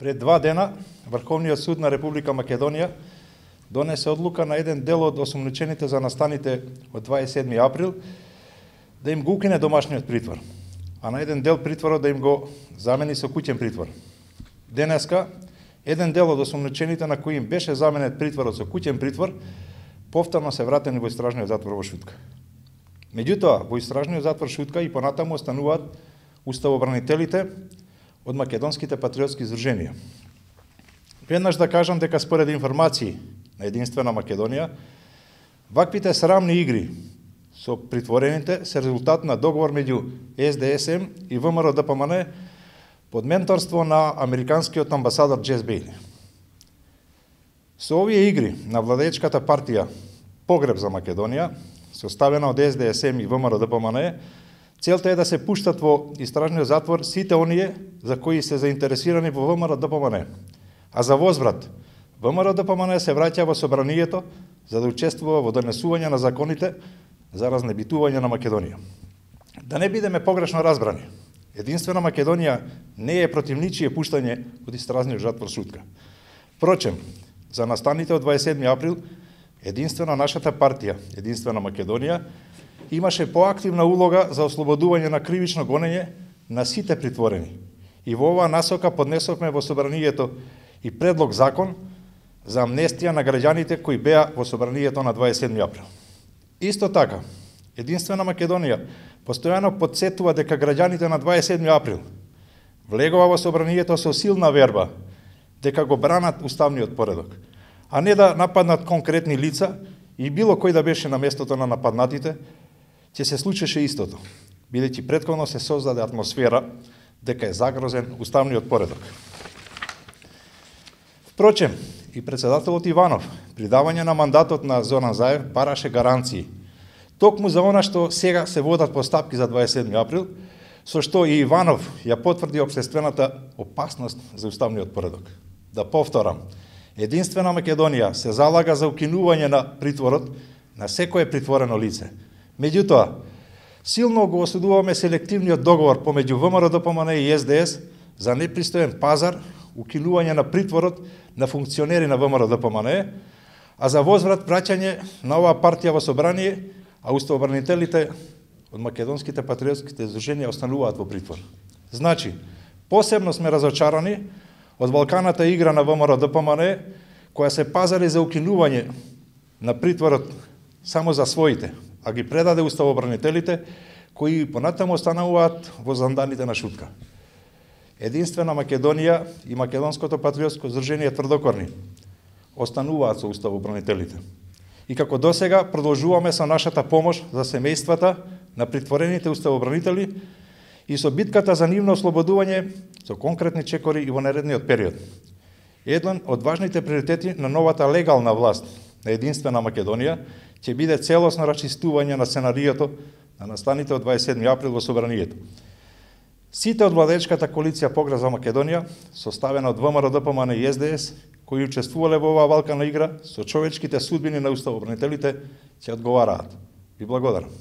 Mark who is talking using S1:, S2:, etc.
S1: Пред 2 дена, Врховниот суд на Република Македонија донесе одлука на еден дел од осомничените за настаните од 27 април да им го укине домашниот притвор, а на еден дел притворот да им го замени со куќен притвор. Денеска, еден дел од осомничените на кои им беше заменет притворот со куќен притвор, повторно се вратени во истражниот затвор во Шутка. Меѓутоа, во истражниот затвор Шутка и понатаму остануваат уставобранителите од македонските патриотски здруженија. Веднаш да кажам дека според информации на Единствена Македонија, ваквите срамни игри со притворените се резултат на договор меѓу СДСМ и ВМРО-ДПМН под менторство на американскиот амбасадор Джес Бејли. Со овие игри на владеечката партија Погреб за Македонија, составена од СДСМ и ВМРО-ДПМН, целта е да се пуштат во истражниот затвор сите оние за кои се заинтересирани во ВМРО-ДПМН. А за возврат, ВМРО-ДПМН се враќа во собранието за да учествува во донесување на законите за разнебитување на Македонија. Да не бидеме погрешно разбрани, Единствена Македонија не е против ничие пуштање од истражниот затвор Шутка. Впрочем, за настаните од 27 април, единствено нашата партија, Единствена Македонија, имаше поактивна улога за ослободување на кривично гонење на сите притворени. И во оваа насока поднесовме во собранието и предлог закон за амнестија на граѓаните кои беа во собранието на 27 април. Исто така, Единствена Македонија постојано подсетува дека граѓаните на 27 април влегува во собранието со силна верба дека го бранат уставниот поредок, а не да нападнат конкретни лица и било кој да беше на местото на нападнатите, ќе се случеше истото, бидејќи претходно се создаде атмосфера дека е загрозен уставниот поредок. Впрочем, и председателот Иванов, при давање на мандатот на Зоран Заев, бараше гаранции, токму за она што сега се водат постапки за 27 април, со што и Иванов ја потврди општествената опасност за уставниот поредок. Да повторам, Единствена Македонија се залага за укинување на притворот на секое притворено лице. Меѓутоа, силно го осудуваме селективниот договор помеѓу ВМРО-ДПМН и СДС за непристоен пазар, укинување на притворот на функционери на ВМРО-ДПМН, а за возврат праќање на оваа партија во собрание, а уставобранителите од македонските патриотските здруженија остануваат во притвор. Значи, посебно сме разочарани од валканата игра на ВМРО-ДПМН, која се пазари за укинување на притворот само за своите, а ги предаде уставобранителите, кои понатаму остануваат во занданите на Шутка. Единствена Македонија и Македонското патриотско здружение Тврдокорни остануваат со уставобранителите. И како досега продолжуваме со нашата помош за семејствата на притворените уставобранители и со битката за нивно ослободување со конкретни чекори и во наредниот период. Еден од важните приоритети на новата легална власт на Единствена Македонија ќе биде целосно расчистување на сценариото на настаните од 27 април во собранието. Сите од владеечката коалиција Погреб за Македонија, составена од ВМРО-ДПМН и СДС, кои учествувале во оваа валкана игра, со човечките судбини на уставобранителите, ќе одговараат. Ви благодарам.